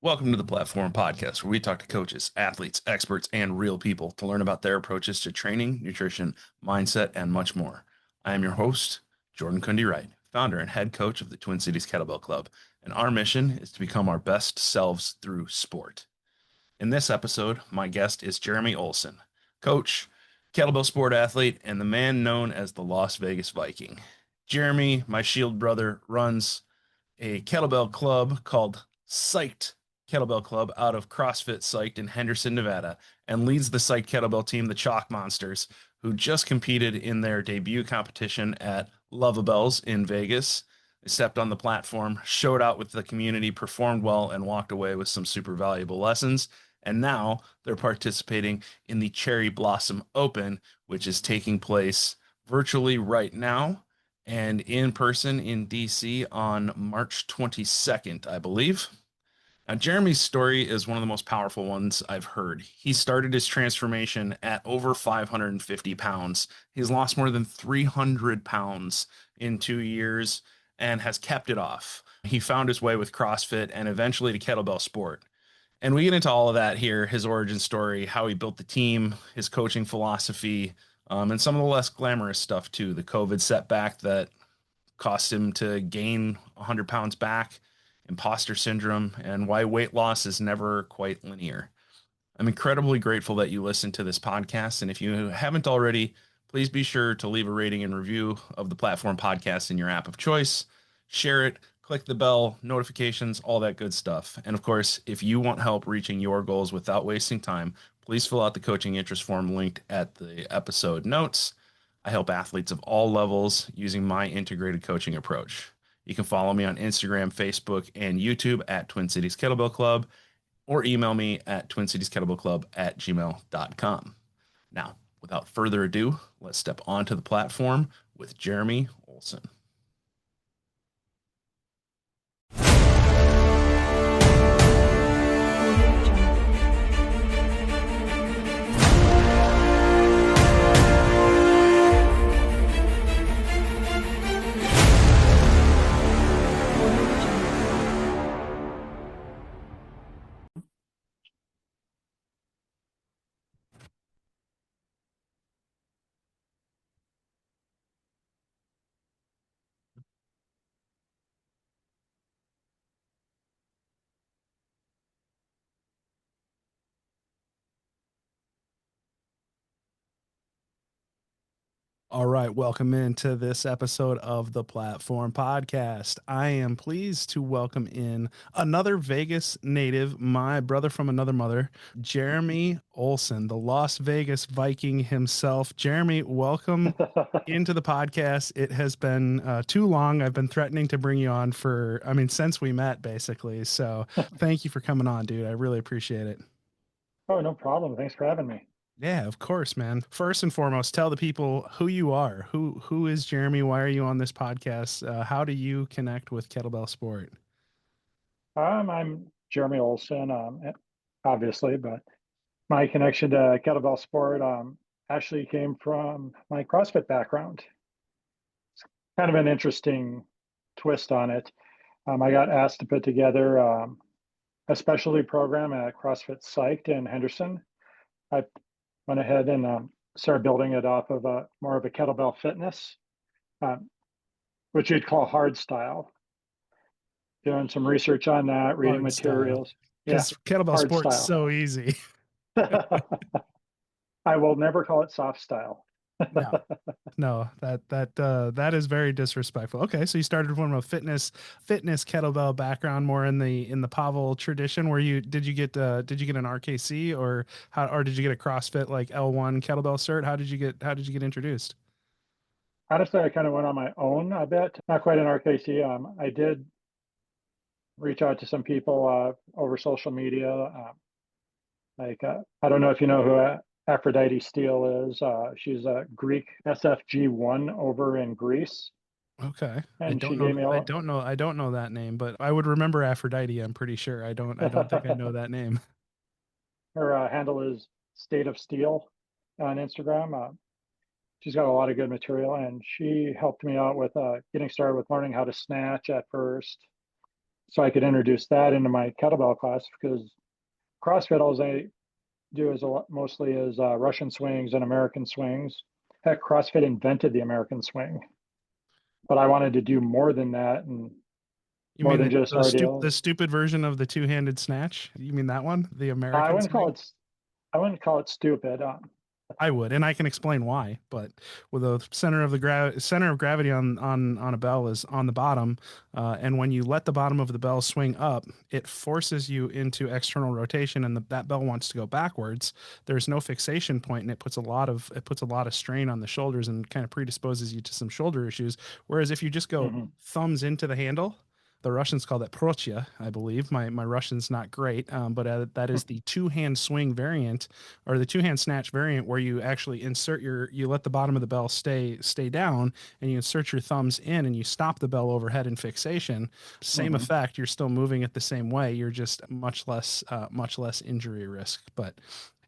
Welcome to the Platform Podcast, where we talk to coaches, athletes, experts, and real people to learn about their approaches to training, nutrition, mindset, and much more. I am your host, Jordan Kundi Wright, founder and head coach of the Twin Cities Kettlebell Club, and our mission is to become our best selves through sport. In this episode, my guest is Jeremy Olson, coach, kettlebell sport athlete, and the man known as the Las Vegas Viking. Jeremy, my shield brother, runs a kettlebell club called Psyched Kettlebell Club out of CrossFit Psyched in Henderson, Nevada, and leads the Psyched Kettlebell team, the Chalk Monsters, who just competed in their debut competition at Loveabells in Vegas. They stepped on the platform, showed out with the community, performed well, and walked away with some super valuable lessons. And now they're participating in the Cherry Blossom Open, which is taking place virtually right now and in person in DC on March 22nd, I believe. Now, Jeremy's story is one of the most powerful ones I've heard. He started his transformation at over 550 pounds. He's lost more than 300 pounds in 2 years and has kept it off. He found his way with CrossFit and eventually to kettlebell sport. And we get into all of that here, his origin story, how he built the team, his coaching philosophy, and some of the less glamorous stuff too. The COVID setback that cost him to gain 100 pounds back, imposter syndrome, and why weight loss is never quite linear. I'm incredibly grateful that you listened to this podcast. And if you haven't already, please be sure to leave a rating and review of the Platform Podcast in your app of choice. Share it, click the bell, notifications, all that good stuff. And of course, if you want help reaching your goals without wasting time, please fill out the coaching interest form linked at the episode notes. I help athletes of all levels using my integrated coaching approach. You can follow me on Instagram, Facebook, and YouTube at Twin Cities Kettlebell Club, or email me at twincitieskettlebellclub@gmail.com. Now, without further ado, let's step onto the platform with Jeremy Olson. All right, welcome into this episode of the Platform Podcast. I am pleased to welcome in another Vegas native, my brother from another mother, Jeremy Olson, the Las Vegas Viking himself. Jeremy, welcome into the podcast. It has been too long. I've been threatening to bring you on since we met, basically. So thank you for coming on, dude. I really appreciate it. Oh, no problem. Thanks for having me. Yeah, of course, man. First and foremost, tell the people who you are. Who is Jeremy? Why are you on this podcast? How do you connect with kettlebell sport? I'm Jeremy Olson, obviously, but my connection to kettlebell sport actually came from my CrossFit background. It's kind of an interesting twist on it. I got asked to put together a specialty program at CrossFit Psyched in Henderson. I went ahead and started building it off of more of a kettlebell fitness, um, which you'd call hard style. Doing some research on that, reading Hard style. materials. Yeah, Because kettlebell hard sport's style. so easy. I will never call it soft style. No, no, that is very disrespectful. Okay, so you started from a fitness kettlebell background, more in the Pavel tradition. Where did you get an RKC or did you get a CrossFit like L1 kettlebell cert? How did you get introduced? Honestly, I kind of went on my own a bit. Not quite an RKC. I did reach out to some people over social media. I don't know if you know who Aphrodite Steele is. She's a Greek SFG1 over in Greece, Okay. I and don't she know gave me a I don't know that name, but I would remember Aphrodite, I'm pretty sure. I don't think I know that name. her handle is State of Steel on Instagram. She's got a lot of good material, and she helped me out with getting started with learning how to snatch at first, so I could introduce that into my kettlebell class because CrossFit, all I do is mostly is Russian swings and American swings. Heck, CrossFit invented the American swing, but I wanted to do more than that and You more mean than just the RDLs. stupid version of the two-handed snatch? You mean that one, the I American wouldn't call swing? it I wouldn't call it stupid. I would, and I can explain why. But with the center of gravity on a bell is on the bottom, and when you let the bottom of the bell swing up, it forces you into external rotation, and that bell wants to go backwards. There's no fixation point, and it puts a lot of strain on the shoulders and kind of predisposes you to some shoulder issues. Whereas if you just go Mhm. thumbs into the handle, the Russians call that prochia, I believe. My Russian's not great, but that is the two-hand swing variant or the two-hand snatch variant where you actually you let the bottom of the bell stay down, and you insert your thumbs in and you stop the bell overhead in fixation. Same Mhm. effect. You're still moving it the same way. You're just much less injury risk. But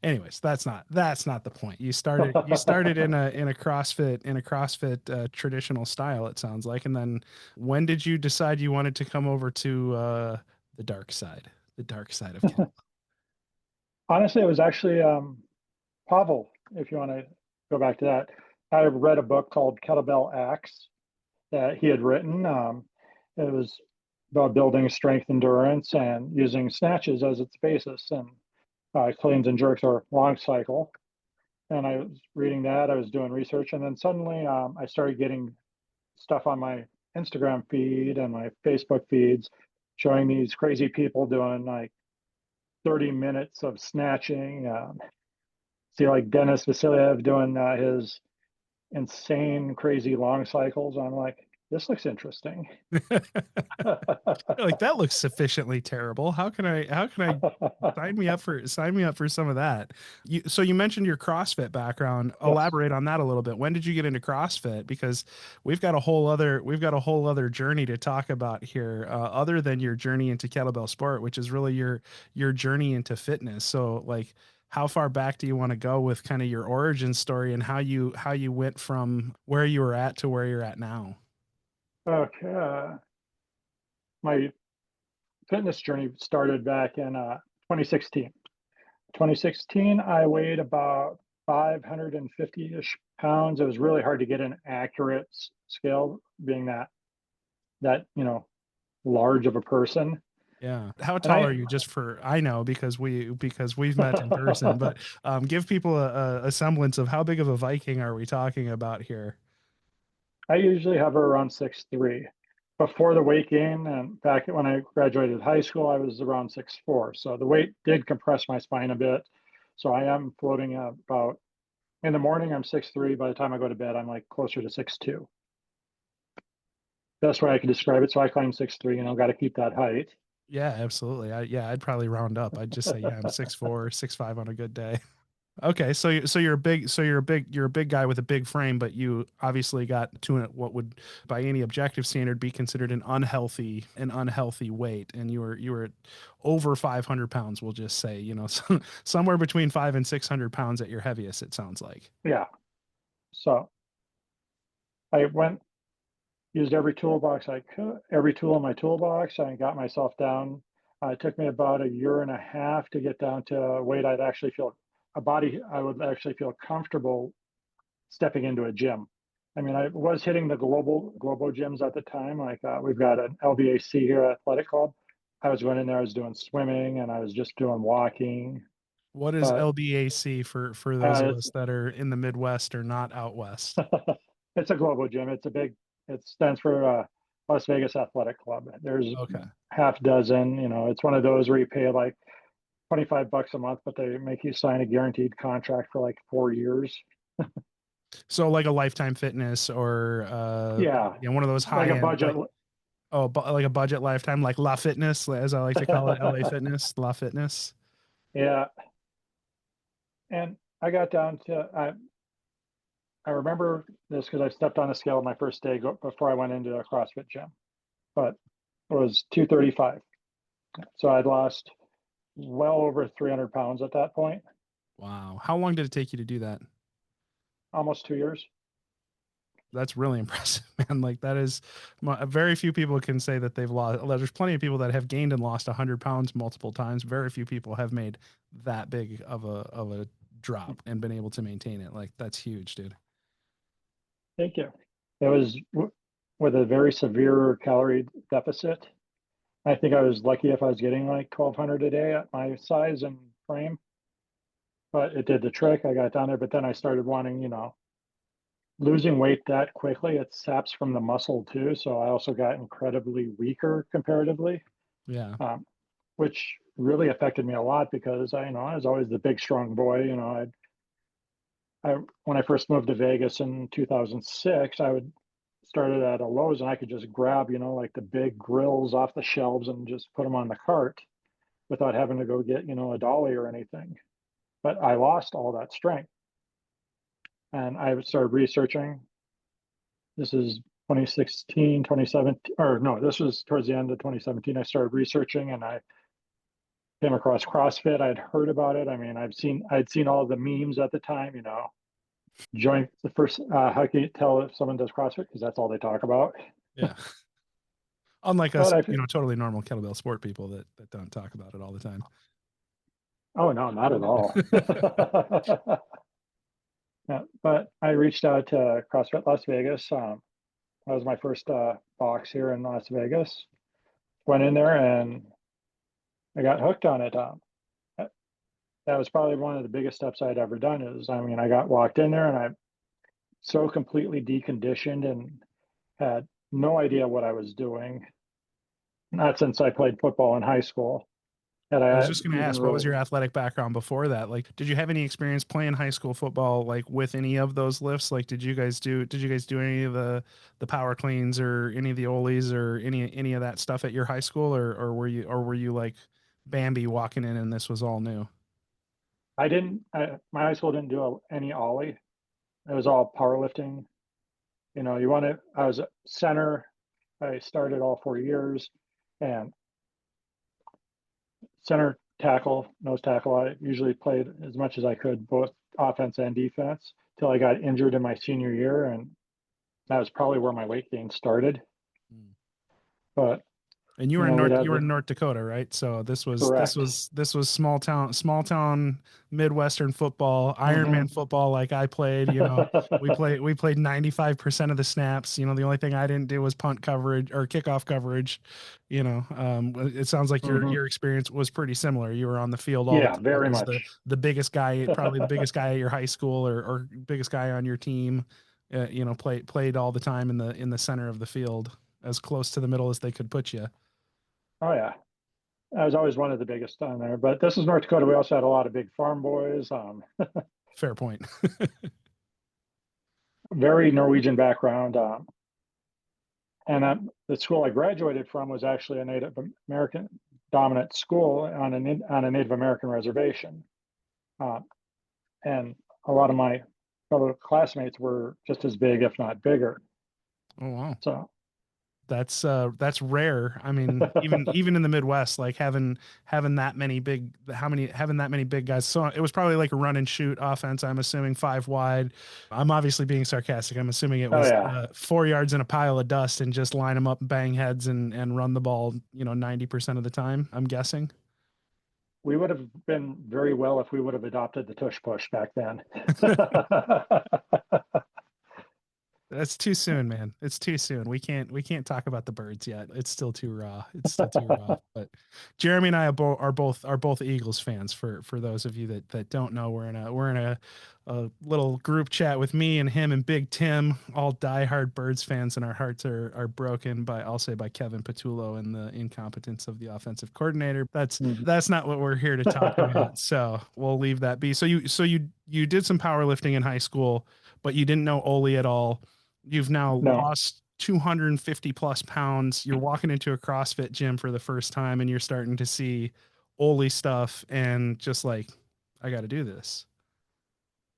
anyways, that's not the point. You started in a CrossFit traditional style, it sounds like. And then when did you decide you wanted to come over to the dark side, the dark side of kettlebell? Honestly, it was actually Pavel, if you want to go back to that. I read a book called Kettlebell Acts that he had written. It was about building strength endurance and using snatches as its basis and cleans and jerks or long cycle. And I was reading that, I was doing research, and then suddenly I started getting stuff on my Instagram feed and my Facebook feeds showing these crazy people doing like 30 minutes of snatching. See, like Dennis Vasiliev doing his insane, crazy long cycles. I'm like, this looks interesting. You're like, that looks sufficiently terrible. How can I sign me up for some of that? So you mentioned your CrossFit background. Yes. Elaborate on that a little bit. When did you get into CrossFit? Because we've got a whole other journey to talk about here, other than your journey into kettlebell sport, which is really your journey into fitness. So like, how far back do you want to go with kind of your origin story and how you went from where you were at to where you're at now? Okay. My fitness journey started back in 2016. 2016, I weighed about 550-ish pounds. It was really hard to get an accurate scale, being that large of a person. Yeah. How And tall are you? Just for I know because we've met in person, but give people a semblance of how big of a Viking are we talking about here? I usually hover around 6'3". Before the weight gain, and back when I graduated high school, I was around 6'4". So the weight did compress my spine a bit. So I am floating about in the morning, I'm 6'3". By the time I go to bed, I'm like closer to 6'2". Best way I can describe it. So I climb 6'3", got to keep that height. Yeah, absolutely. I'd probably round up. I'd just say, yeah, I'm 6'4", 6'5" on a good day. Okay, you're a big guy with a big frame, but you obviously got to what would, by any objective standard, be considered an unhealthy weight, and you were over 500 pounds. We'll just say, somewhere between 500 and 600 pounds at your heaviest. It sounds like. Yeah. So I went, used every toolbox I could, every tool in my toolbox. I got myself down. It took me about a year and a half to get down to a weight I would actually feel comfortable stepping into a gym. I mean, I was hitting the global gyms at the time. Like we've got an LBAC here, Athletic Club. I was going in there. I was doing swimming and I was just doing walking. What is But LBAC for those of it's us that are in the Midwest or not out west? it's a global gym. It stands for Las Vegas Athletic Club. There's Okay. half dozen. It's one of those where you pay like 25 bucks a month, but they make you sign a guaranteed contract for like 4 years. So like a Lifetime Fitness or Yeah, one of those like high a end budget. like like a budget Lifetime, like La Fitness, as I like to call it, LA Fitness, La Fitness. Yeah, and I got down to I remember this because I stepped on a scale my first day before I went into a CrossFit gym, but it was 235. So I'd lost well over 300 pounds at that point, Wow. How long did it take you to do that? almost 2 years. That's really impressive, man. Like that is very few people can say that they've lost. There's plenty of people that have gained and lost 100 pounds multiple times. Very few people have made that big of a drop and been able to maintain it. Like that's huge, dude. Thank you. It was with a very severe calorie deficit. I think I was lucky if I was getting like 1,200 a day at my size and frame, but it did the trick. I got down there, but then I started wanting, losing weight that quickly. It saps from the muscle too. So I also got incredibly weaker comparatively, Yeah. which really affected me a lot because I was always the big, strong boy. When I first moved to Vegas in 2006, I would started at a Lowe's and I could just grab, like the big grills off the shelves and just put them on the cart without having to go get, a dolly or anything. But I lost all that strength. And I started researching. This is 2016, 2017, or no, this was towards the end of 2017. I started researching and I came across CrossFit. I'd heard about it. I mean, I'd seen all the memes at the time, join the first, how can you tell if someone does CrossFit? Because that's all they talk about. Yeah. Unlike us, But totally normal kettlebell sport people that don't talk about it all the time. Oh, no, not at all. Yeah, but I reached out to CrossFit Las Vegas. That was my first box here in Las Vegas. Went in there and I got hooked on it. That was probably one of the biggest steps I'd ever done. I got walked in there and I so completely deconditioned and had no idea what I was doing. Not since I played football in high school. That I was I just going to even ask, what was really. your athletic background before that? Like, did you have any experience playing high school football, like with any of those lifts? Like, did you guys do any of the power cleans or any of the ollies or any of that stuff at your high school? Or were you like Bambi walking in and this was all new? I didn't. My high school didn't do any ollie. It was all powerlifting. I was a center. I started all 4 years, and center tackle, nose tackle. I usually played as much as I could, both offense and defense, till I got injured in my senior year, and that was probably where my weight gain started. Mm. But And we'd you have were the in North Dakota, right? So correct. this was small town Midwestern football, Hmm. Ironman football like I played, we played 95% of the snaps. The only thing I didn't do was punt coverage or kickoff coverage. It sounds like Hmm. your experience was pretty similar. You were on the field all the Yeah, time very as much. the biggest guy, probably the biggest guy at your high school or biggest guy on your team. Played all the time in the center of the field, as close to the middle as they could put you. Oh yeah, I was always one of the biggest down there. But this is North Dakota. We also had a lot of big farm boys. Fair point. Very Norwegian background. And the school I graduated from was actually a Native American dominant school on a Native American reservation. Uh, and a lot of my fellow classmates were just as big, if not bigger. Oh wow. So, That's rare. I mean, even in the Midwest, like having that many having that many big guys. So it was probably like a run and shoot offense. I'm assuming five wide. I'm obviously being sarcastic. I'm assuming it oh was yeah, 4 yards in a pile of dust and just line them up, bang heads, and run the ball. 90% of the time. I'm guessing. we would have been very well if we would have adopted the tush push back then. That's too soon, man. It's too soon. We can't talk about the birds yet. It's still too raw. It's still too raw. But Jeremy and I are both Eagles fans. For those of you that don't know, we're in a little group chat with me and him and Big Tim, all diehard Birds fans, and our hearts are broken by, I'll say, by Kevin Patullo and the incompetence of the offensive coordinator. That's not what we're here to talk about. So we'll leave that be. So you did some powerlifting in high school, but you didn't know Oli at all. You've now No, lost 250 plus pounds. You're walking into a CrossFit gym for the first time and you're starting to see Oli stuff and just like, I got to do this.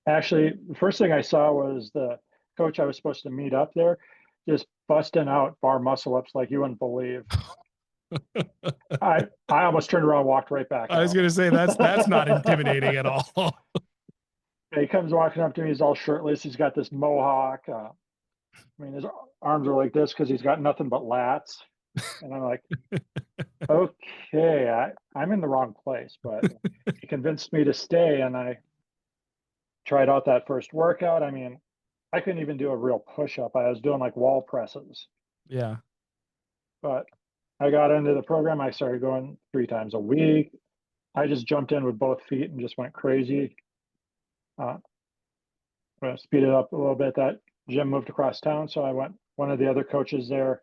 actually, the first thing I saw was the coach I was supposed to meet up there just busting out bar muscle ups like you wouldn't believe. I almost turned around and walked right back I was out. going to say that's not intimidating at all. He comes walking up to me. He's all shirtless. He's got this mohawk. I mean, his arms are like this because he's got nothing but lats. And I'm like, okay, I'm in the wrong place, but he convinced me to stay. And I tried out that first workout. I mean, I couldn't even do a real push up. I was doing like wall presses, Yeah. but I got into the program. I started going 3 times a week. I just jumped in with both feet and just went crazy. Uh, Speed it up a little bit. That gym moved across town, so I went. One of the other coaches there,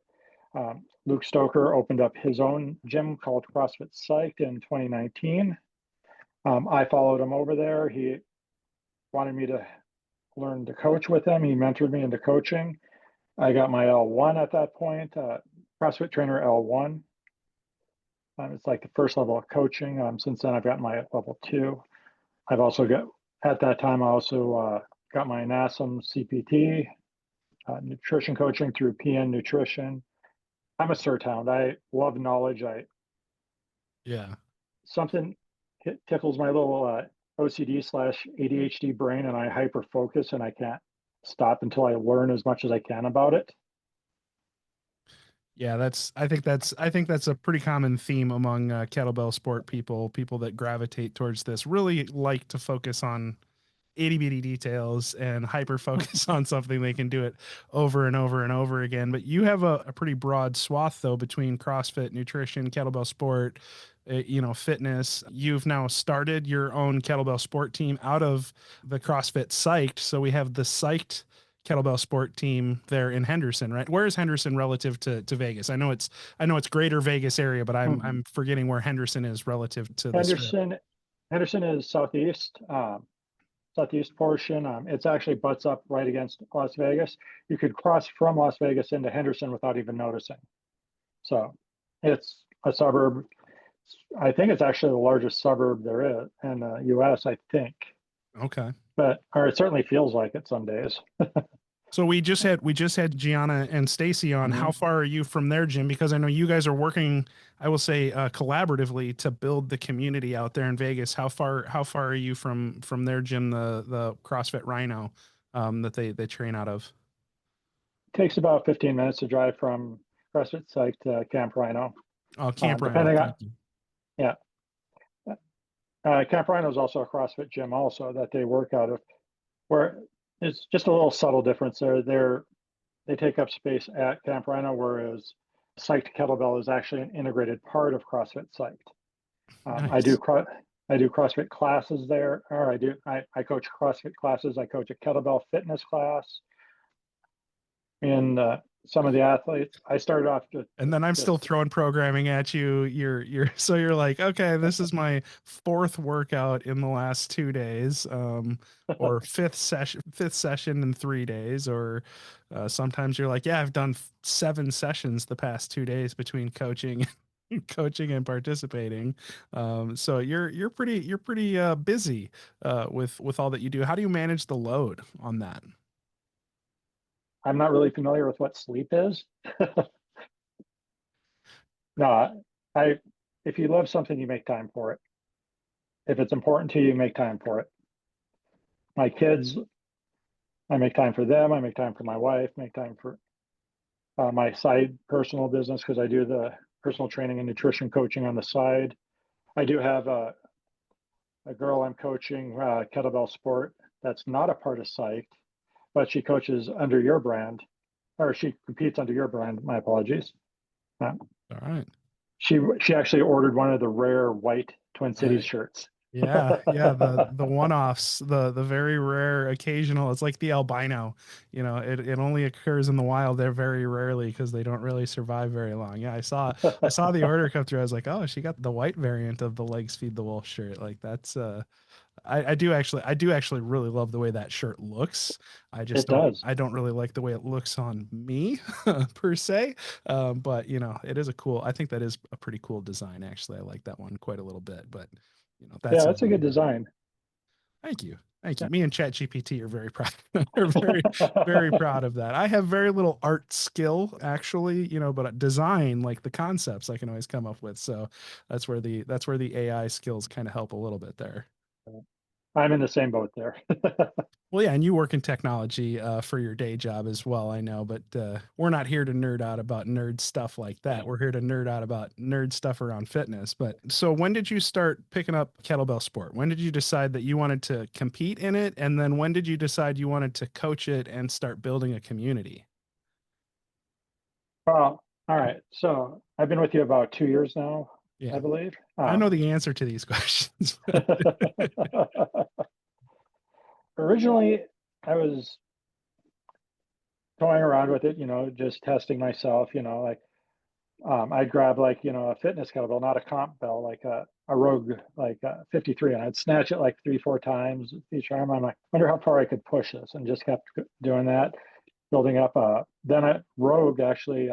Luke Stoker, opened up his own gym called CrossFit Psyched in 2019. I followed him over there. He wanted me to learn to coach with him. He mentored me into coaching. I got my L1 at that point, CrossFit Trainer L1. It's like the first level of coaching. Since then, I've gotten my level 2. I've also got, at that time, I also got my NASM CPT, nutrition coaching through PN Nutrition. I'm a cert hound. I love knowledge. Yeah. Something tickles my little OCD/ADHD brain, and I hyper focus, and I can't stop until I learn as much as I can about it. Yeah, I think that's a pretty common theme among kettlebell sport people that gravitate towards this really like to focus on itty bitty details and hyper focus on something. They can do it over and over and over again. But you have a pretty broad swath though between CrossFit, nutrition, kettlebell sport, fitness. You've now started your own kettlebell sport team out of the CrossFit Psyched. So we have the Psyched kettlebell sport team there in Henderson, right? Where is Henderson relative to Vegas? I know it's greater Vegas area, but I'm forgetting where Henderson is relative to the strip. Henderson is southeast. Southeast portion. It's actually butts up right against Las Vegas. You could cross from Las Vegas into Henderson without even noticing. So it's a suburb. I think it's actually the largest suburb there is in the U.S., I think. Okay. Or it certainly feels like it some days. So we just had Gianna and Stacy on. How far are you from their gym? Because I know you guys are working, I will say, collaboratively to build the community out there in Vegas. How far are you from their gym, the CrossFit Rhino, that they train out of? It takes about 15 minutes to drive from CrossFit Psyched to Camp Rhino. Oh, Camp Rhino. Depending on, yeah. Camp Rhino is also a CrossFit gym also that they work out of, where it's just a little subtle difference there. They take up space at Camp Rhino, whereas Psyched Kettlebell is actually an integrated part of CrossFit Psyched. Nice. I do CrossFit classes there, or I coach CrossFit classes. I coach a kettlebell fitness class. And some of the athletes, I started off and then I'm still throwing programming at you. You're like, okay, this is my 4th workout in the last 2 days, or fifth session in 3 days, or sometimes you're like, yeah, I've done 7 sessions the past 2 days between coaching and participating. So you're pretty busy with all that you do. How do you manage the load on that? I'm not really familiar with what sleep is. No, if you love something, you make time for it. If it's important to you, you make time for it. My kids, I make time for them. I make time for my wife, make time for my side personal business, because I do the personal training and nutrition coaching on the side. I do have a girl I'm coaching, kettlebell sport, that's not a part of Psyched, but she coaches under your brand, or she competes under your brand. My apologies. All right. She actually ordered one of the rare white Twin Cities shirts. Yeah, the one-offs, the very rare occasional. It's like the albino, it only occurs in the wild. They're very rarely because they don't really survive very long. Yeah, I saw the order come through. I was like, oh, she got the white variant of the Legs Feed the Wolf shirt. Like that's I do actually really love the way that shirt looks. I don't really like the way it looks on me per se. But it is I think that is a pretty cool design. Actually, I like that one quite a little bit, but that's a good design. Thank you. Me and ChatGPT are very proud. We're very, very proud of that. I have very little art skill, actually, but design, like the concepts, I can always come up with. So that's where the AI skills kind of help a little bit there. I'm in the same boat there. Well, yeah, and you work in technology for your day job as well, I know, but we're not here to nerd out about nerd stuff like that. We're here to nerd out about nerd stuff around fitness. But so when did you start picking up kettlebell sport? When did you decide that you wanted to compete in it? And then when did you decide you wanted to coach it and start building a community? Well, all right. So I've been with you about 2 years now, Yeah, I believe. I know the answer to these questions. Originally, I was toying around with it, just testing myself, like I'd grab like, a fitness kettlebell, not a comp bell, like a Rogue, like 53, and I'd snatch it like 3, 4 times each arm. I'm like, wonder how far I could push this, and just kept doing that, building up. Then Rogue actually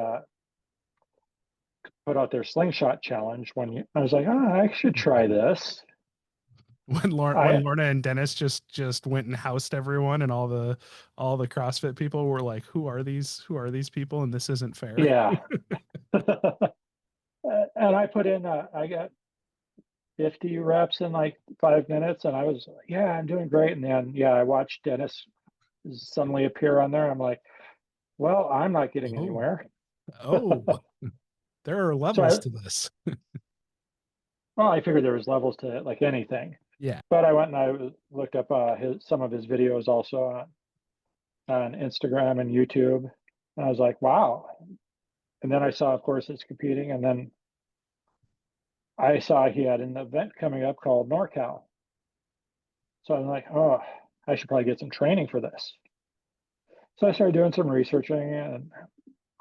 put out their slingshot challenge I was like, oh, I should try this. When Lorna and Dennis just went and housed everyone, and all the CrossFit people were like, who are these people, and this isn't fair. Yeah. And I put in I got 50 reps in like 5 minutes, and I was like, yeah, I'm doing great. And then I watched Dennis suddenly appear on there. I'm like, well, I'm not getting anywhere. Oh, there are So levels to this. well, I figured there was levels to it, like anything. Yeah. But I went and I looked up some of his videos also on Instagram and YouTube, and I was like, wow. And then I saw, of course, it's competing, and then I saw he had an event coming up called NorCal. So I'm like, oh, I should probably get some training for this. So I started doing some researching and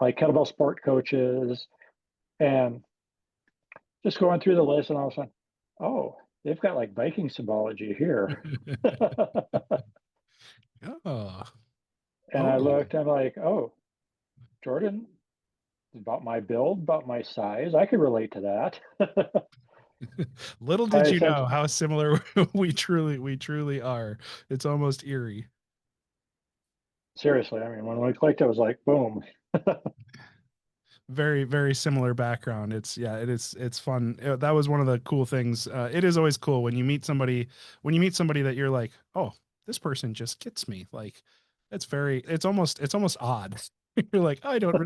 like kettlebell sport coaches, and just going through the list, and all of a sudden, oh, they've got like Viking symbology here. Oh. And I looked, I'm like, oh, Jordan, about my build, about my size, I could relate to that. Little did you know how similar we truly are. It's almost eerie. Seriously, I mean, when we clicked, it was like, boom. Very, very similar background. It's fun. That was one of the cool things. It is always cool when you meet somebody that you're like, oh, this person just gets me. Like, it's almost odd. You're like, oh, I don't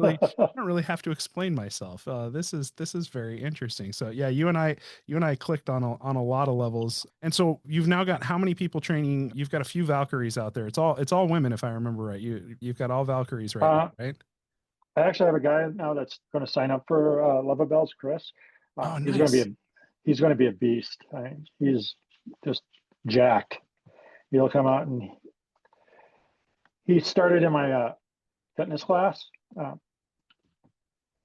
really have to explain myself. This is very interesting. So yeah, you and I clicked on a lot of levels. And so you've now got how many people training? You've got a few Valkyries out there. It's all women, if I remember right. You've got all Valkyries right now, right? I actually have a guy now that's going to sign up for Lovabells, Chris. Oh, nice. He's going to be a beast. I mean, he's just jacked. He'll come out, and he started in my fitness class,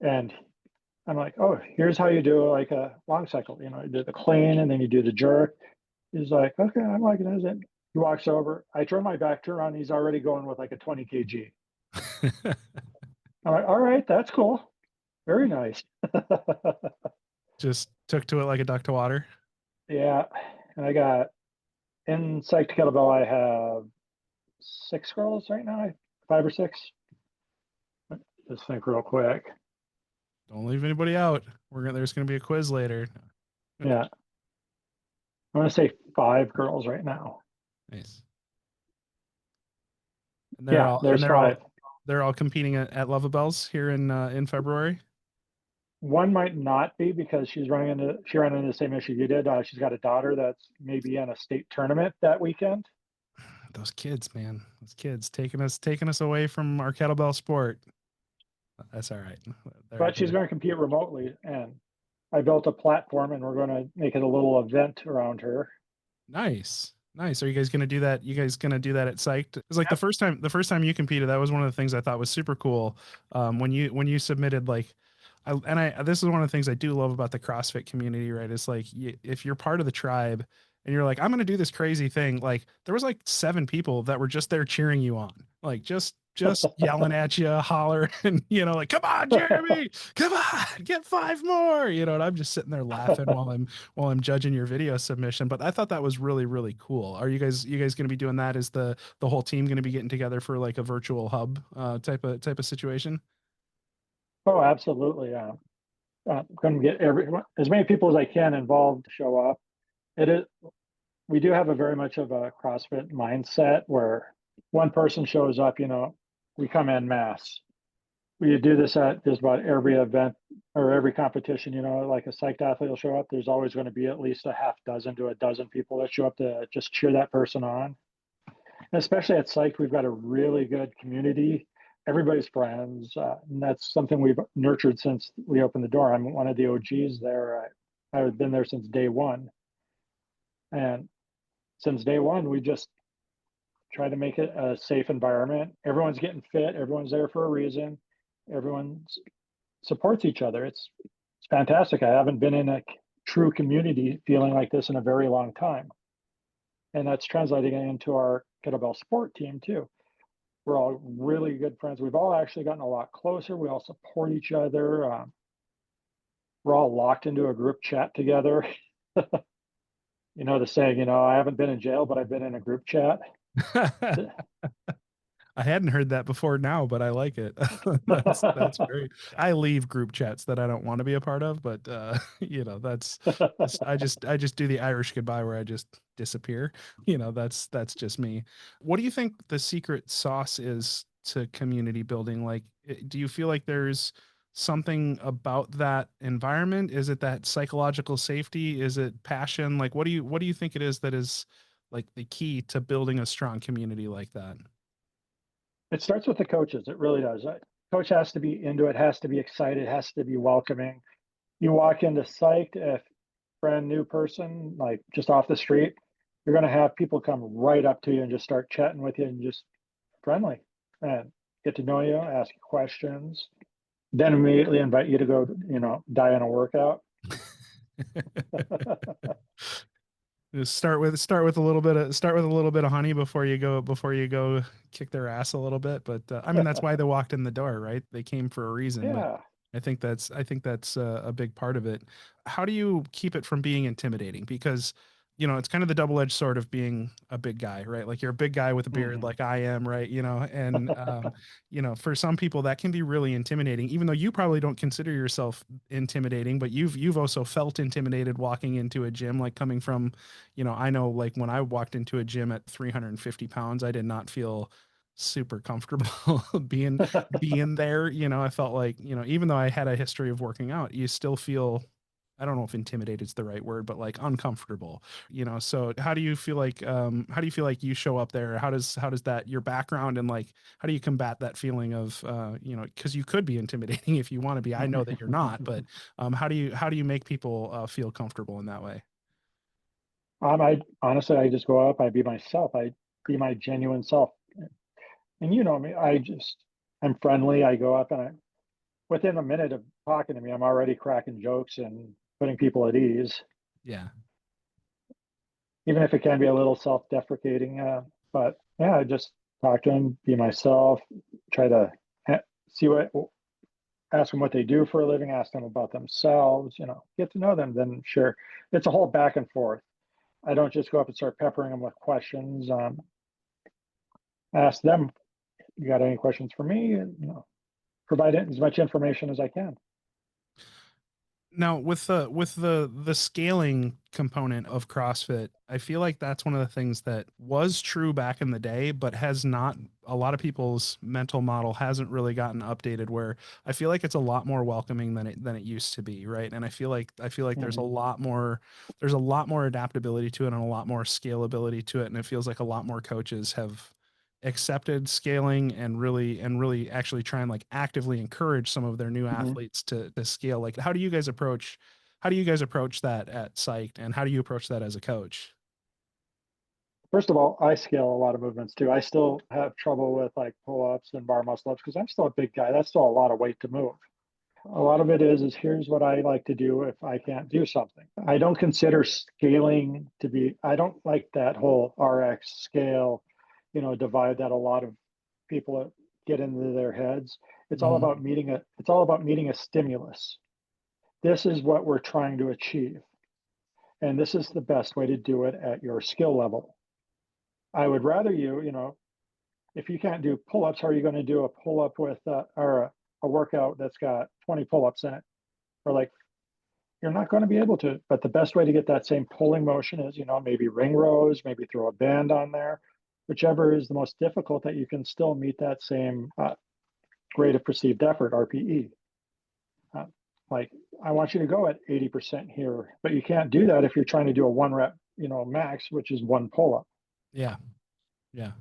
and I'm like, oh, here's how you do like a long cycle. You do the clean, and then you do the jerk. He's like, okay, I'm liking it. He walks over. I turn my back to around. He's already going with like a 20 kg. I'm like, all right, that's cool. Very nice. Just took to it like a duck to water. Yeah. And I got in Psyched Kettlebell, I have 6 girls right now, 5 or 6. Just think real quick. Don't leave anybody out. There's gonna be a quiz later. Yeah. I'm gonna say 5 girls right now. Nice. And there's 5. They're all competing at Lovabells here in February. One might not be because she ran into the same issue you did. She's got a daughter that's maybe in a state tournament that weekend. Those kids, man, those kids taking us away from our kettlebell sport. That's all right. But she's going to compete remotely, and I built a platform, and we're going to make it a little event around her. Nice. Are you guys going to do that? You guys going to do that at Psyched? It's like the first time you competed, that was one of the things I thought was super cool. When you submitted, like, this is one of the things I do love about the CrossFit community, right? It's like, if you're part of the tribe and you're like, I'm going to do this crazy thing. Like, there was like 7 people that were just there cheering you on, like just yelling at you, hollering, like, come on, Jeremy, come on, get 5 more, and I'm just sitting there laughing while I'm judging your video submission. But I thought that was really, really cool. Are you guys going to be doing that? Is the whole team going to be getting together for like a virtual hub type of situation? Oh, absolutely. I'm going to get as many people as I can involved to show up. It is we do have a very much of a CrossFit mindset where one person shows up, we come en masse. We do this at just about every event or every competition, like a psyched athlete will show up. There's always going to be at least a half dozen to a dozen people that show up to just cheer that person on. And especially at Psyched, we've got a really good community. Everybody's friends. And that's something we've nurtured since we opened the door. I'm one of the OGs there. I've been there since day one. And since day one, we just try to make it a safe environment. Everyone's getting fit. Everyone's there for a reason. Everyone supports each other. It's fantastic. I haven't been in a true community feeling like this in a very long time. And that's translating into our kettlebell sport team too. We're all really good friends. We've all actually gotten a lot closer. We all support each other. We're all locked into a group chat together. The saying, I haven't been in jail, but I've been in a group chat. I hadn't heard that before now, but I like it. That's great. I leave group chats that I don't want to be a part of, but that's I just do the Irish goodbye where I just disappear. That's just me. What do you think the secret sauce is to community building? Like, do you feel like there's something about that environment? Is it that psychological safety? Is it passion? Like, what do you think it is that is like the key to building a strong community like that? It starts with the coaches. It really does. Coach has to be into it, has to be excited, has to be welcoming. You walk into Psyched, if brand new person, like just off the street, you're going to have people come right up to you and just start chatting with you and just friendly and get to know you, ask you questions, then immediately invite you to go, die on a workout. Start with a little bit of honey before you go kick their ass a little bit. But I mean, that's why they walked in the door, right? They came for a reason. Yeah. But I think that's a big part of it. How do you keep it from being intimidating? Because it's kind of the double-edged sword of being a big guy, right? Like you're a big guy with a beard, like I am, right? And for some people that can be really intimidating, even though you probably don't consider yourself intimidating, but you've also felt intimidated walking into a gym, like coming from, I know like when I walked into a gym at 350 pounds, I did not feel super comfortable being there. I felt like, even though I had a history of working out, you still feel, I don't know if intimidated is the right word, but like uncomfortable, so how do you feel like you show up there? How does that, your background, and like, how do you combat that feeling of, cause you could be intimidating if you want to be, I know that you're not, but, how do you make people, feel comfortable in that way? I honestly, I just go up, I be myself, I be my genuine self. And me, I'm friendly. I go up and within a minute of talking to me, I'm already cracking jokes and putting people at ease. Yeah. Even if it can be a little self-deprecating. But yeah, I just talk to them, be myself, try to ask them what they do for a living, ask them about themselves, get to know them, then sure. It's a whole back and forth. I don't just go up and start peppering them with questions. Ask them, you got any questions for me? Provide as much information as I can. Now with the scaling component of CrossFit, I feel like that's one of the things that was true back in the day, but has not, a lot of people's mental model hasn't really gotten updated, where I feel like it's a lot more welcoming than it used to be, right? And I feel like there's a lot more adaptability to it and a lot more scalability to it, and it feels like a lot more coaches have accepted scaling and really actually try and like actively encourage some of their new athletes to scale. Like, how do you guys approach that at Psyched, and how do you approach that as a coach? First of all, I scale a lot of movements too. I still have trouble with like pull-ups and bar muscle ups because I'm still a big guy. That's still a lot of weight to move. A lot of it is here's what I like to do if I can't do something. I don't consider scaling to be, I don't like that whole RX scale, divide that a lot of people get into their heads. It's all about meeting a stimulus. This is what we're trying to achieve. And this is the best way to do it at your skill level. I would rather if you can't do pull-ups, how are you going to do a pull-up with or a workout that's got 20 pull-ups in it? Or like, you're not going to be able to. But the best way to get that same pulling motion is, maybe ring rows, maybe throw a band on there, whichever is the most difficult, that you can still meet that same rate of perceived effort, RPE. Like, I want you to go at 80% here, but you can't do that if you're trying to do a 1 rep, max, which is 1 pull-up. Yeah. Yeah.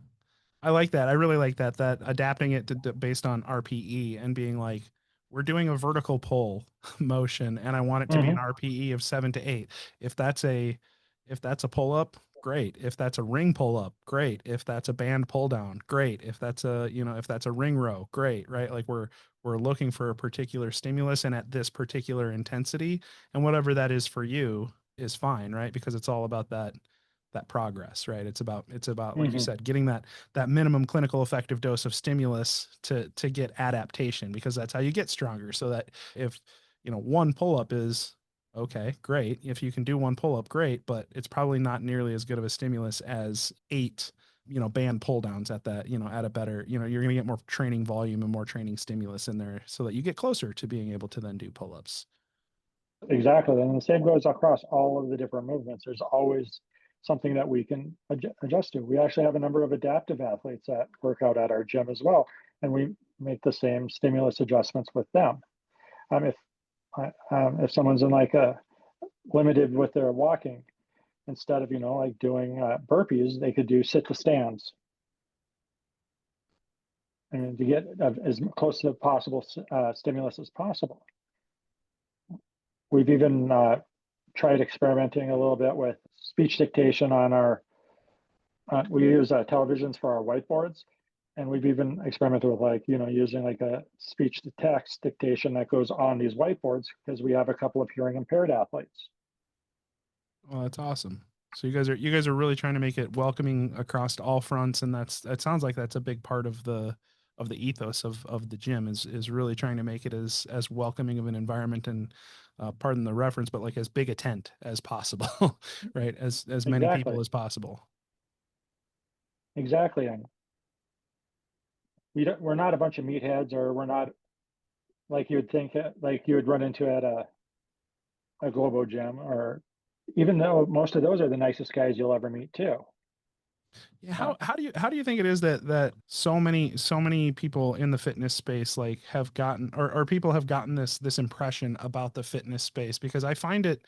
I like that. I really like that adapting it to based on RPE and being like, we're doing a vertical pull motion and I want it to be an RPE of 7 to 8. If that's a pull up, great. If that's a ring pull up, great. If that's a band pull down, great. If that's a ring row, great, right? Like we're looking for a particular stimulus and at this particular intensity, and whatever that is for you is fine, right? Because it's all about that progress, right? It's about like you said, getting that minimum clinical effective dose of stimulus to get adaptation, because that's how you get stronger. So that if 1 pull-up is okay, great. If you can do 1 pull-up, great, but it's probably not nearly as good of a stimulus as 8 band pull downs at that, at a better, you're going to get more training volume and more training stimulus in there so that you get closer to being able to then do pull-ups. Exactly. And the same goes across all of the different movements. There's always something that we can adjust to. We actually have a number of adaptive athletes that work out at our gym as well, and we make the same stimulus adjustments with them. If someone's in like a limited with their walking, instead of like doing burpees, they could do sit to stands, and to get as close to possible stimulus as possible. We've even tried experimenting a little bit with speech dictation on our, we use televisions for our whiteboards. And we've even experimented with using like a speech to text dictation that goes on these whiteboards, because we have a couple of hearing impaired athletes. Well, that's awesome. So you guys are really trying to make it welcoming across all fronts. And that sounds like that's a big part of the ethos of the gym is really trying to make it as welcoming of an environment and pardon the reference, but like as big a tent as possible, right? As many people as possible. Exactly. And we're not a bunch of meatheads, or we're not like you would think, like you would run into at a Globo gym, or even though most of those are the nicest guys you'll ever meet too. Yeah, how do you think it is that so many people in the fitness space like have gotten or people have gotten this impression about the fitness space? Because I find it,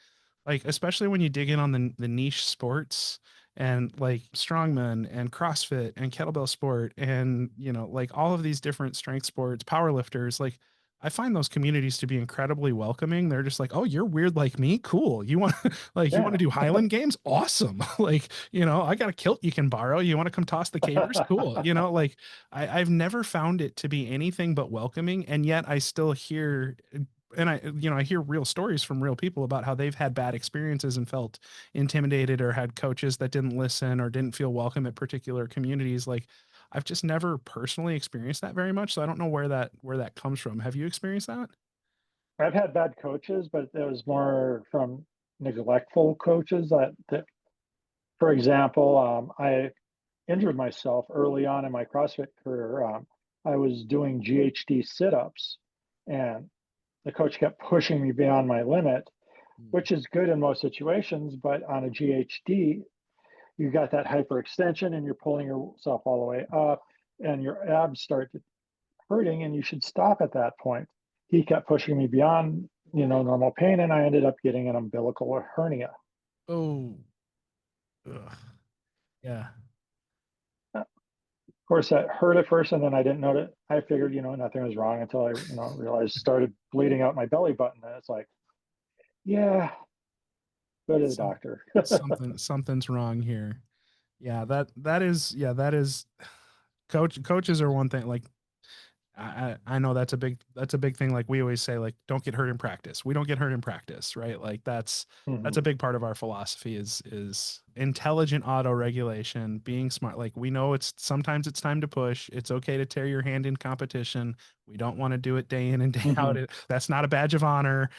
like, especially when you dig in on the niche sports and like strongman and CrossFit and kettlebell sport and like all of these different strength sports, powerlifters, like I find those communities to be incredibly welcoming. They're just like, oh, you're weird like me? Cool. You want you want to do Highland games? Awesome. Like, I got a kilt you can borrow. You want to come toss the cavers? Cool. Like I've never found it to be anything but welcoming. And yet I still hear, and I hear real stories from real people about how they've had bad experiences and felt intimidated or had coaches that didn't listen or didn't feel welcome at particular communities. Like, I've just never personally experienced that very much. So I don't know where that comes from. Have you experienced that? I've had bad coaches, but it was more from neglectful coaches that for example, I injured myself early on in my CrossFit career. I was doing GHD sit-ups, and the coach kept pushing me beyond my limit, which is good in most situations. But on a GHD, you got that hyperextension and you're pulling yourself all the way up, and your abs start hurting, and you should stop at that point. He kept pushing me beyond, normal pain, and I ended up getting an umbilical hernia. Oh, ugh. Yeah. Of course, that hurt at first, and then I didn't know it. I figured, nothing was wrong until I, realized started bleeding out my belly button, and it's like, yeah, go to the doctor. Something's wrong here. Yeah, that is coaches are one thing. Like I know that's a big thing. Like we always say, like, don't get hurt in practice. We don't get hurt in practice, right? Like that's a big part of our philosophy is intelligent auto regulation, being smart. Like we know sometimes it's time to push. It's okay to tear your hand in competition. We don't want to do it day in and day out. That's not a badge of honor,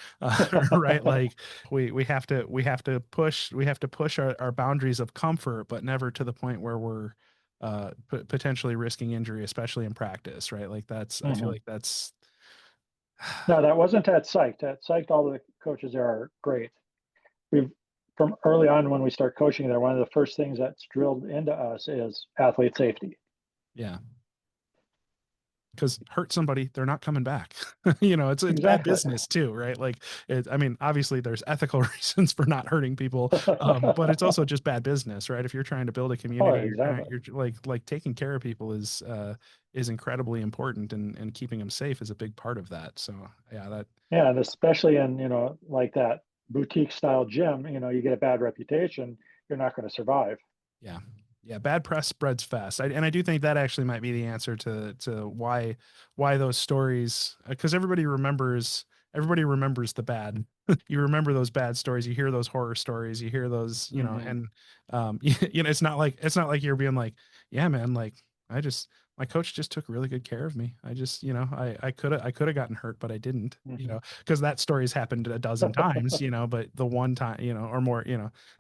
right? Like we have to push our boundaries of comfort, but never to the point where we're potentially risking injury, especially in practice, right? Like I feel like that's No, that wasn't at Psyched. At Psyched, all the coaches there are great. We've from early on when we start coaching there, one of the first things that's drilled into us is athlete safety. Yeah. Because hurt somebody, they're not coming back. It's bad Exactly. business too, right? Like, I mean, obviously there's ethical reasons for not hurting people, but it's also just bad business, right? If you're trying to build a Oh, community, exactly. you're like taking care of people is incredibly important, and keeping them safe is a big part of that. So yeah, Yeah, and especially in, like that boutique style gym, you get a bad reputation, you're not going to survive. yeah, yeah. Bad press spreads fast, and I do think that actually might be the answer to why those stories, because everybody remembers the bad. You remember those bad stories, you hear those horror stories, you hear those, and it's not like you're being like, yeah, man, like I just my coach just took really good care of me. I just, I could have gotten hurt, but I didn't, Mhm. because that story's happened a dozen times, but the one time, or more,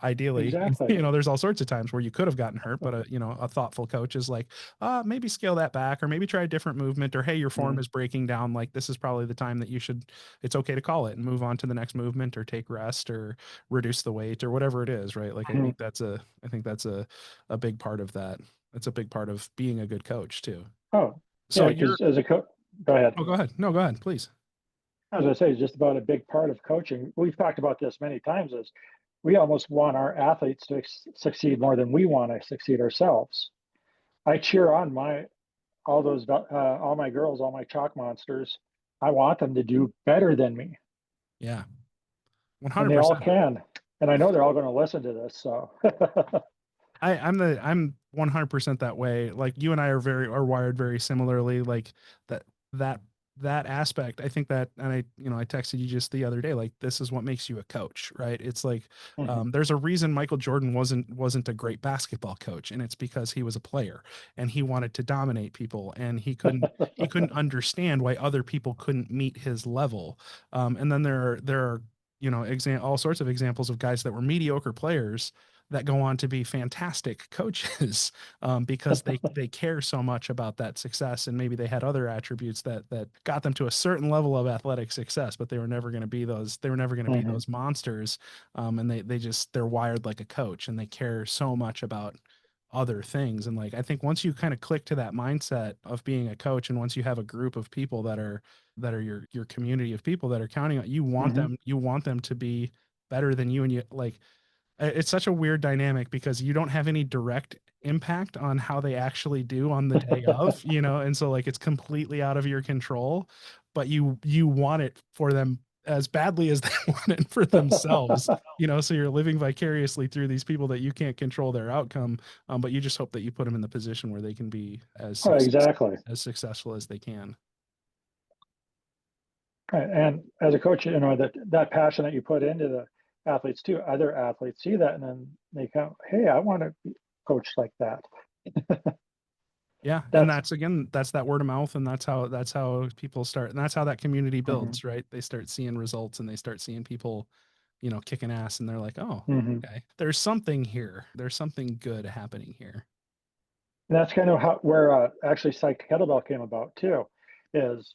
ideally, Exactly. there's all sorts of times where you could have gotten hurt, but a thoughtful coach is like, maybe scale that back, or maybe try a different movement, or hey, your form Mhm. is breaking down. Like, this is probably the time that it's okay to call it and move on to the next movement, or take rest, or reduce the weight, or whatever it is. Right. Like, Mhm. I think that's a big part of that. That's a big part of being a good coach too. Oh, So yeah, you're, because as a coach, go ahead. oh, go ahead. No, go ahead, please. As I say, it's just about a big part of coaching. We've talked about this many times is we almost want our athletes to succeed more than we want to succeed ourselves. I cheer on all my girls, all my chalk monsters. I want them to do better than me, Yeah. and they all 100%. can. And I know they're all going to listen to this. So, I'm 100% that way. Like, you and I are wired very similarly. Like, that that that aspect. I think that, and I texted you just the other day. Like, this is what makes you a coach, right? It's like, mhm. there's a reason Michael Jordan wasn't a great basketball coach, and it's because he was a player, and he wanted to dominate people, and he couldn't understand why other people couldn't meet his level. And then there are all sorts of examples of guys that were mediocre players that go on to be fantastic coaches, because they care so much about that success, and maybe they had other attributes that got them to a certain level of athletic success, but they were never going to be Mhm. those monsters. And they're wired like a coach, and they care so much about other things. And like, I think once you kind of click to that mindset of being a coach, and once you have a group of people that are your community of people that are counting on you, Mhm. you want them to be better than you. And you like, it's such a weird dynamic, because you don't have any direct impact on how they actually do on the day of, and so like, it's completely out of your control, but you want it for them as badly as they want it for themselves, so you're living vicariously through these people that you can't control their outcome, but you just hope that you put them in the position where they can be Oh, exactly. as successful as they can. Right. And as a coach, that passion that you put into the athletes too, other athletes see that and then they come, hey, I want to be coached like that. Yeah, and That's that's that word of mouth, and that's how people start, and that's how that community mhm. builds, right? They start seeing results, and they start seeing people, kicking ass, and they're like, oh, Mhm. okay, there's something here. There's something good happening here. And that's kind of where actually Psyched Kettlebell came about too, is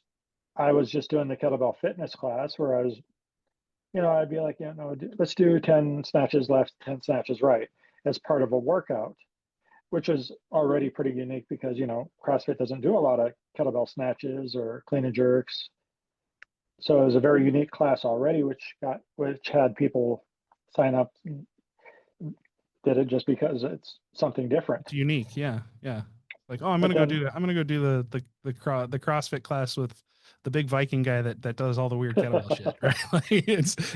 I was just doing the kettlebell fitness class where I was, I'd be like, let's do 10 snatches left, 10 snatches right as part of a workout, which is already pretty unique because, CrossFit doesn't do a lot of kettlebell snatches or clean and jerks. So it was a very unique class already, which had people sign up, and did it just because it's something different. It's unique, yeah, yeah. Like, oh, I'm But gonna go do then, that. I'm gonna go do the CrossFit class with the big Viking guy that does all the weird kettlebell shit, right? Like,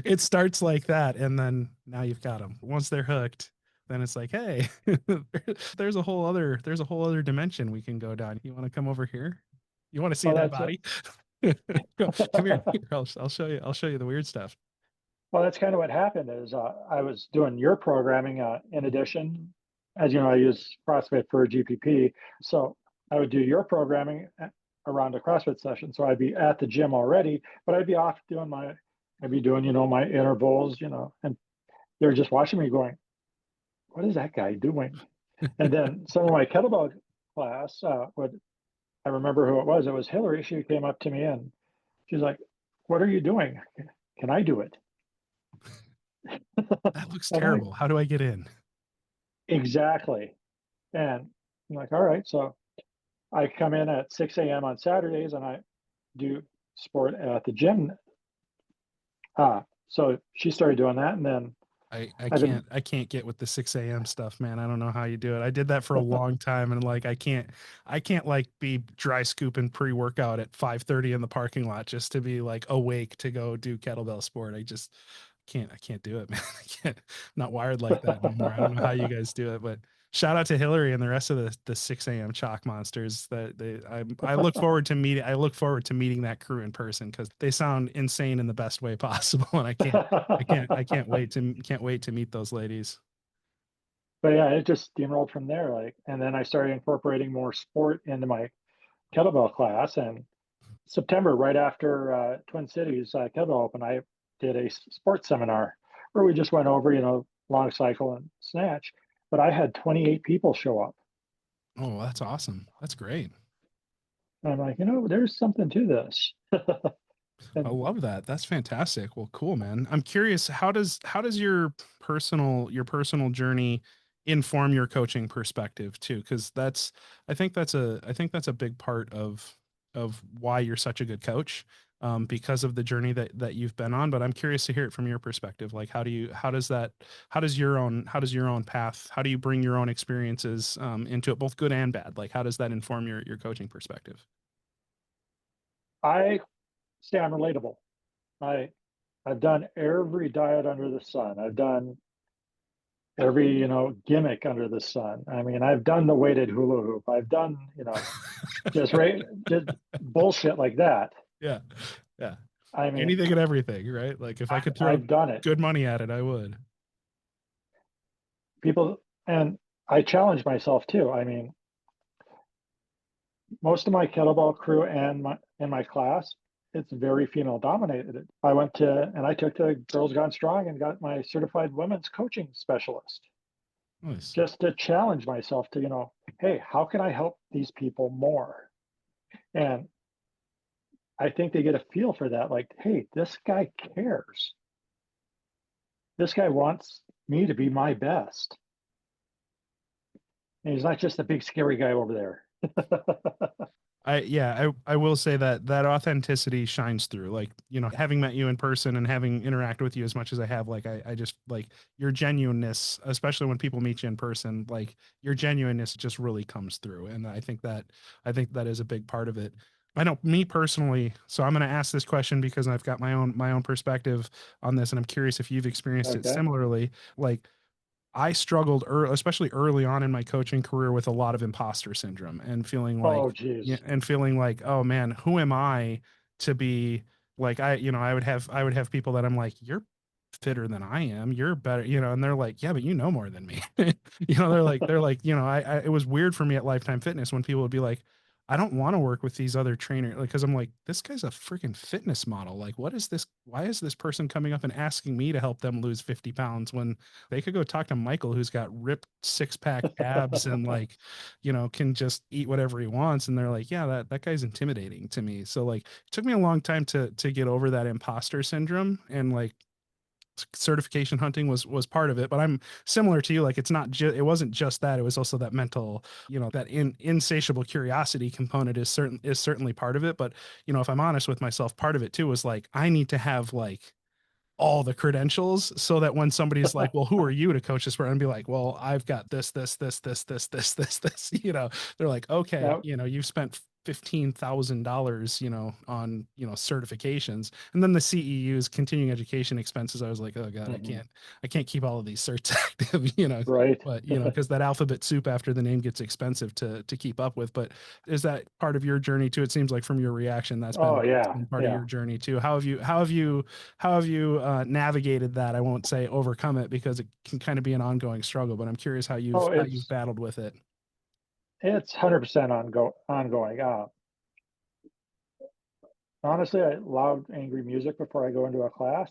it starts like that, and then now you've got them. Once they're hooked, then it's like, hey, there's a whole other dimension we can go down. You want to come over here? You want to see well, that that's body? Come here. I'll show you. I'll show you the weird stuff. well, that's kind of what happened. Is I was doing your programming in addition, as you know, I use CrossFit for GPP, so I would do your programming around a CrossFit session. So I'd be at the gym already, but I'd be doing, my intervals, and they're just watching me going, what is that guy doing? And then some of my kettlebell class, what I remember who it was. It was Hillary. She came up to me and she's like, what are you doing? Can I do it? That looks And I, terrible. How do I get in? exactly. And I'm like, all right. So I come in at 6 a.m. on Saturdays and I do sport at the gym. So she started doing that. And then I I've been, can't get with the 6 a.m. stuff, man. I don't know how you do it. I did that for a long time and like I can't like be dry scooping pre-workout at 5:30 in the parking lot just to be like awake to go do kettlebell sport. I can't do it, man. I can't, I'm not wired like that no more. I don't know how you guys do it, but shout out to Hillary and the rest of the 6 a.m. chalk monsters that I look forward to meeting that crew in person because they sound insane in the best way possible. And I can't wait to meet those ladies. but yeah, it just steamrolled from there. Like, and then I started incorporating more sport into my kettlebell class. And September, right after Twin Cities Kettlebell Open, I did a sports seminar where we just went over, long cycle and snatch. But I had 28 people show up. Oh, that's awesome. That's great. And I'm like, there's something to this. I And love that. That's fantastic. Well, cool, man. I'm curious, how does your personal journey inform your coaching perspective too? Because I think that's a big part of why you're such a good coach, because of the journey that you've been on. But I'm curious to hear it from your perspective. Like, how does your own path, how do you bring your own experiences into it, both good and bad? Like, how does that inform your coaching perspective? I say I'm relatable. I I've done every diet under the sun. I've done every, gimmick under the sun. I mean, I've done the weighted hula hoop. I've done, just bullshit like that. Yeah. Yeah. I mean, Anything and everything, right? Like if I could throw I've done it. good money at it, I would. People, and I challenge myself too. I mean, most of my kettlebell crew and my in my class, it's very female dominated. I took to Girls Gone Strong and got my certified women's coaching specialist Nice. just to challenge myself to, hey, how can I help these people more? And I think they get a feel for that. Like, hey, this guy cares. This guy wants me to be my best. And he's not just a big scary guy over there. I will say that that authenticity shines through. Like, having met you in person and having interacted with you as much as I have, like I just like your genuineness, especially when people meet you in person, like your genuineness just really comes through. And I think that is a big part of it. I know me personally, so I'm going to ask this question because I've got my own perspective on this, and I'm curious if you've experienced it Okay. similarly. Like I struggled, especially early on in my coaching career, with a lot of imposter syndrome and feeling like, Oh, geez. yeah, and feeling like, oh man, who am I to be like, I would have people that I'm like, you're fitter than I am, you're better, and they're like, yeah, but you know more than me, they're like, it was weird for me at Lifetime Fitness when people would be like, I don't want to work with these other trainers, like, because I'm like, this guy's a freaking fitness model. Like, what is this? Why is this person coming up and asking me to help them lose 50 pounds when they could go talk to Michael, who's got ripped 6-pack abs and like, can just eat whatever he wants. And they're like, yeah, that guy's intimidating to me. So like, it took me a long time to get over that imposter syndrome, and like certification hunting was part of it. But I'm similar to you. Like, it wasn't just that, it was also that mental, that insatiable curiosity component is certainly part of it. But if I'm honest with myself, part of it too was like, I need to have like all the credentials so that when somebody's like, well, who are you to coach this sport? And be like, well, I've got this, they're like, okay, That, you've spent $15,000, on, certifications. And then the CEUs, continuing education expenses. I was like, oh God, mhm, I can't keep all of these certs active, right. but because that alphabet soup after the name gets expensive to keep up with. But is that part of your journey too? It seems like from your reaction, Oh, that's yeah. been part of Yeah. your journey too. How have you navigated that? I won't say overcome it because it can kind of be an ongoing struggle, but I'm curious Oh, how you've battled with it. it's 100% ongoing. Honestly, I love angry music before I go into a class.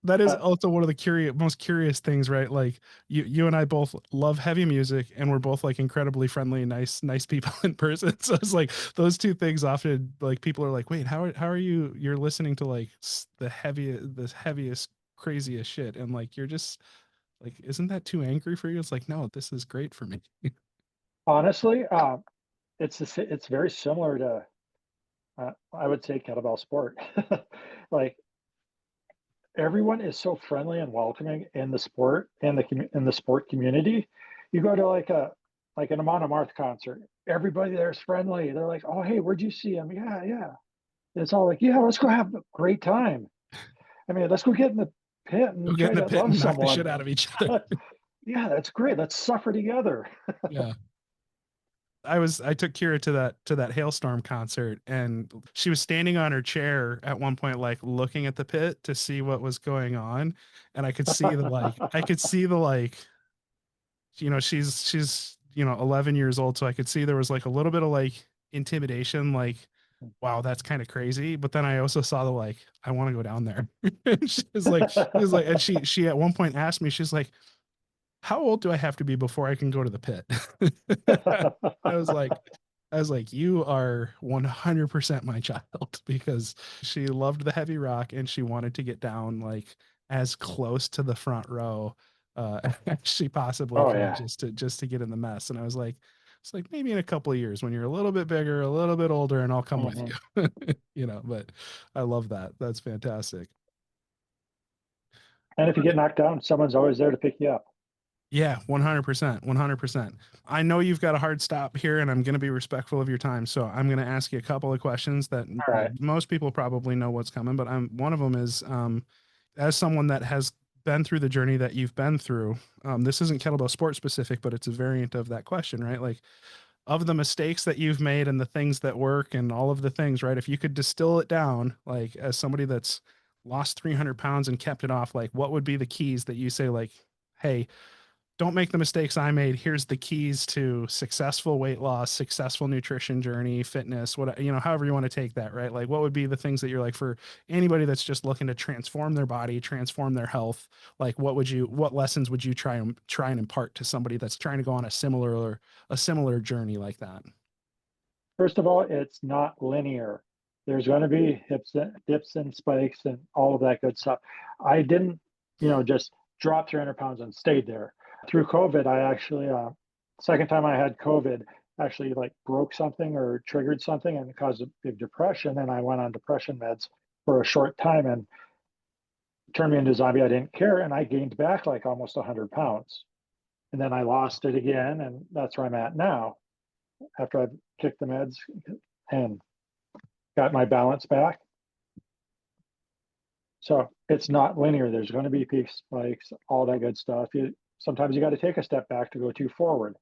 that is Uh, also one of the most curious things, right? Like you and I both love heavy music, and we're both like incredibly friendly, nice people in person. So it's like those two things often, like, people are like, wait, how are you? You're listening to like the heaviest, craziest shit, and like you're just like, isn't that too angry for you? It's like, no, this is great for me. Honestly, it's very similar to I would say kettlebell sport. Like everyone is so friendly and welcoming in the sport in in the sport community. You go to like an Amon Amarth concert, everybody there is friendly. They're like, "Oh, hey, where'd you see him?" Yeah, yeah. It's all like, "Yeah, let's go have a great time." I mean, let's go get in the pit Go and get try in the to pit love and knock the someone. shit out of each other. Yeah, that's great. Let's suffer together. Yeah. I took Kira to that Hailstorm concert, and she was standing on her chair at one point, like looking at the pit to see what was going on. And I could see the like, she's 11 years old. So I could see there was like a little bit of like intimidation, like, wow, that's kind of crazy. But then I also saw the like, I want to go down there. And she at one point asked me, she's like, how old do I have to be before I can go to the pit? I was like, you are 100% my child, because she loved the heavy rock and she wanted to get down like as close to the front row as she possibly Oh could, yeah. just to get in the mess. And I was like, it's like maybe in a couple of years when you're a little bit bigger, a little bit older, and I'll come with Mhm. you. But I love that. That's fantastic. And if you get knocked down, someone's always there to pick you up. Yeah, 100%. 100%. I know you've got a hard stop here, and I'm going to be respectful of your time. So I'm going to ask you a couple of questions All right. that most people probably know what's coming, but one of them is, as someone that has been through the journey that you've been through, this isn't kettlebell sport specific, but it's a variant of that question, right? Like, of the mistakes that you've made and the things that work and all of the things, right? If you could distill it down, like, as somebody that's lost 300 pounds and kept it off, like, what would be the keys that you say, like, hey, don't make the mistakes I made. Here's the keys to successful weight loss, successful nutrition journey, fitness, however you want to take that, right? Like, what would be the things that you're like, for anybody that's just looking to transform their body, transform their health? Like, what lessons would you try and impart to somebody that's trying to go on a similar journey like that? First of all, it's not linear. There's going to be dips and spikes and all of that good stuff. I didn't, just drop 300 pounds and stayed there. Through COVID, I actually, second time I had COVID, actually like broke something or triggered something and caused a big depression. And I went on depression meds for a short time and turned me into a zombie. I didn't care. And I gained back like almost 100 pounds. And then I lost it again. And that's where I'm at now after I've kicked the meds and got my balance back. So it's not linear. There's going to be peaks, spikes, all that good stuff. Sometimes you got to take a step back to go too forward.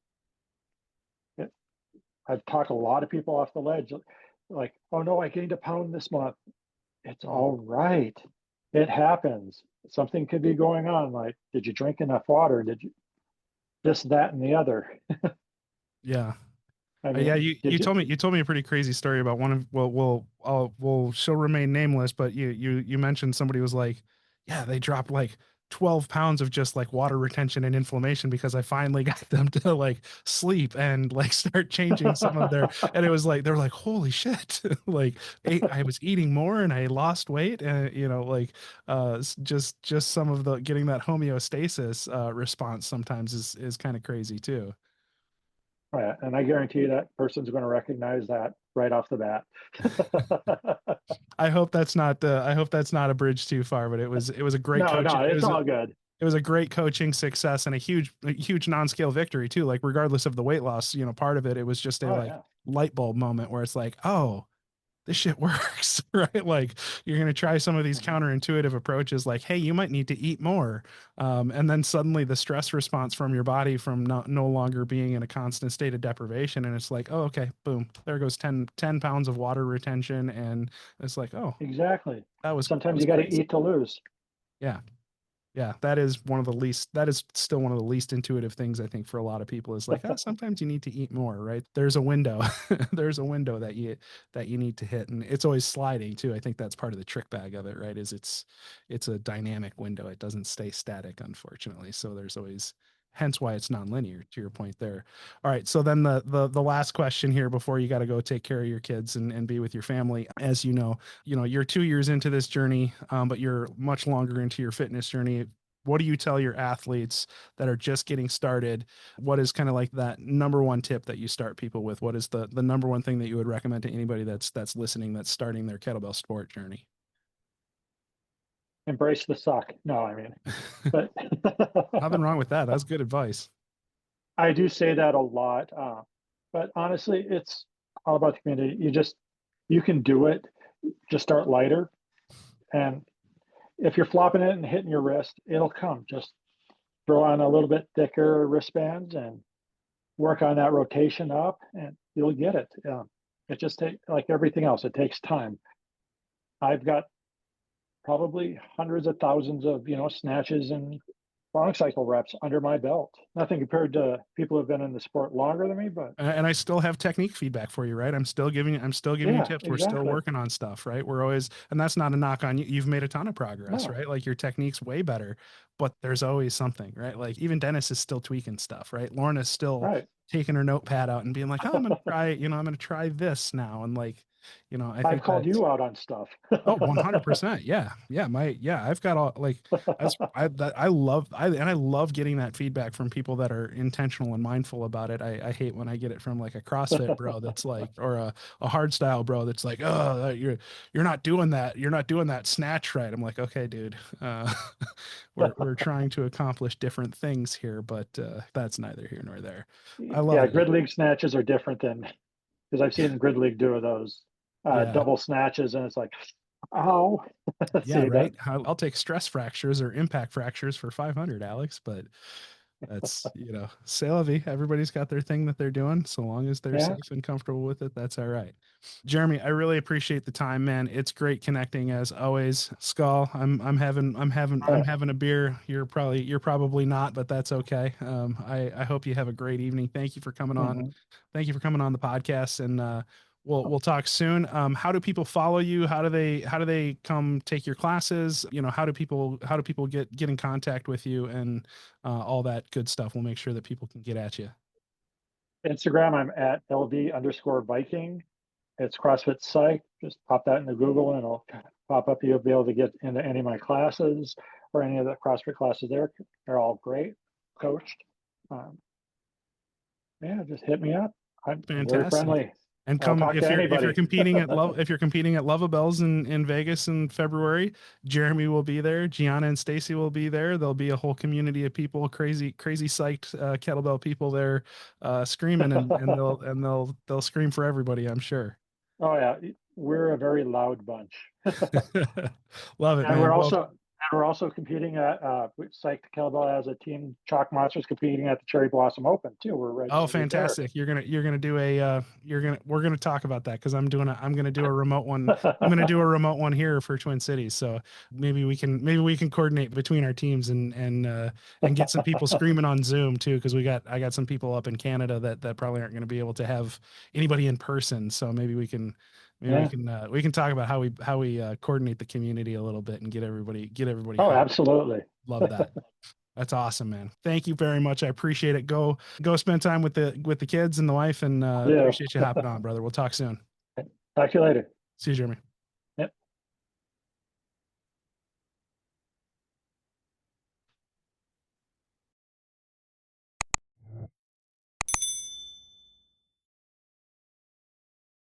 I've talked a lot of people off the ledge, like, oh no, I gained a pound this month. It's all right. It happens. Something could be going on. Like, did you drink enough water? Did you this, that, and the other? Yeah. I Yeah, mean, you did you? told me a pretty crazy story about one of, she'll remain nameless, but you mentioned somebody was like, yeah, they dropped like 12 pounds of just like water retention and inflammation because I finally got them to like sleep and like start changing some of their, and it was like they're like, holy shit, like, I was eating more and I lost weight, and like, just some of the getting that homeostasis response sometimes is kind of crazy too. Yeah, and I guarantee you that person's going to recognize that right off the bat. I hope that's not a bridge too far, but it was a great No, coach. no, it's all good. It was a great coaching success and a huge non-scale victory too. Like, regardless of the weight loss, part of it, it was just a Oh like yeah, light bulb moment where it's like, oh, this shit works, right? Like, you're going to try some of these Mhm. counterintuitive approaches, like, hey, you might need to eat more. And then suddenly the stress response from your body from no longer being in a constant state of deprivation. And it's like, oh, okay, boom, there goes 10 pounds of water retention. And it's like, oh, Exactly. that Sometimes was you got to crazy. eat to lose. Yeah. Yeah, that is still one of the least intuitive things I think for a lot of people is like, oh, sometimes you need to eat more, right? There's a window. There's a window that you need to hit. And it's always sliding too. I think that's part of the trick bag of it, right? Is it's a dynamic window. It doesn't stay static, unfortunately. So there's always, hence why it's nonlinear, to your point there. All right. So then the last question here before you got to go take care of your kids and be with your family. As you know, you're 2 years into this journey, but you're much longer into your fitness journey. What do you tell your athletes that are just getting started? What is kind of like that number one tip that you start people with? What is the number one thing that you would recommend to anybody that's listening, that's starting their kettlebell sport journey? Embrace the suck. No, I mean, but Nothing wrong with that. That's good advice. I do say that a lot. But honestly, it's all about the community. You can do it. Just start lighter. And if you're flopping it and hitting your wrist, it'll come. Just throw on a little bit thicker wristbands and work on that rotation up, and you'll get it. It just takes, like everything else, it takes time. I've got probably hundreds of thousands of snatches and long cycle reps under my belt. Nothing compared to people who've been in the sport longer than me, but and I still have technique feedback for you, right? I'm still giving you tips. exactly. We're still working on stuff, right? We're always, and that's not a knock on you. You've made a ton of progress, No. right? Like your technique's way better, but there's always something, right? Like even Dennis is still tweaking stuff, right? Lorna's still Right. taking her notepad out and being like, oh, I'm going to try, I'm going to try this now. And like, I I've think called you out on stuff. oh, 100%. Yeah. I've got all like, I love getting that feedback from people that are intentional and mindful about it. I hate when I get it from like a CrossFit bro that's like, or a hard style bro that's like, oh, you're not doing that. You're not doing that snatch right. I'm like, okay, dude, we're trying to accomplish different things here, but that's neither here nor there. I love it. Grid league snatches are different than, because I've seen Grid League do those double snatches, and it's like, oh, yeah, right. I'll take stress fractures or impact fractures for 500, Alex, but that's, c'est la vie. Everybody's got their thing that they're doing. So long as they're safe and comfortable with it, that's all right. Jeremy, I really appreciate the time, man. It's great connecting as always. Skull, I'm having a beer. You're probably not, but that's okay. I hope you have a great evening. Thank you for coming on. Thank you for coming on the podcast, and we'll talk soon. How do people follow you? How do they come take your classes? How do people get in contact with you and all that good stuff? We'll make sure that people can get at you. Instagram, I'm at LD_Viking. It's CrossFit Psyched. Just pop that into Google and it'll pop up. You'll be able to get into any of my classes or any of the CrossFit classes there. They're all great, coached. Just hit me up. I'm very friendly. And come if you're competing at Lovabells in Vegas in February, Jeremy will be there. Gianna and Stacy will be there. There'll be a whole community of people, crazy psyched kettlebell people there, screaming, and they'll scream for everybody, I'm sure. Oh yeah, we're a very loud bunch. Love it, and man. We're also competing at Psyched Kettlebell as a team. Chalk Monsters competing at the Cherry Blossom Open too. We're ready. Oh, fantastic! We're gonna talk about that because I'm gonna do a remote one. I'm gonna do a remote one here for Twin Cities. So maybe we can coordinate between our teams and get some people screaming on Zoom too, because I got some people up in Canada that probably aren't going to be able to have anybody in person. So maybe we can talk about how we coordinate the community a little bit and get everybody. Oh, absolutely. Love that. That's awesome, man. Thank you very much. I appreciate it. Go spend time with the kids and the wife, and appreciate you hopping on, brother. We'll talk soon. Talk to you later. See you, Jeremy.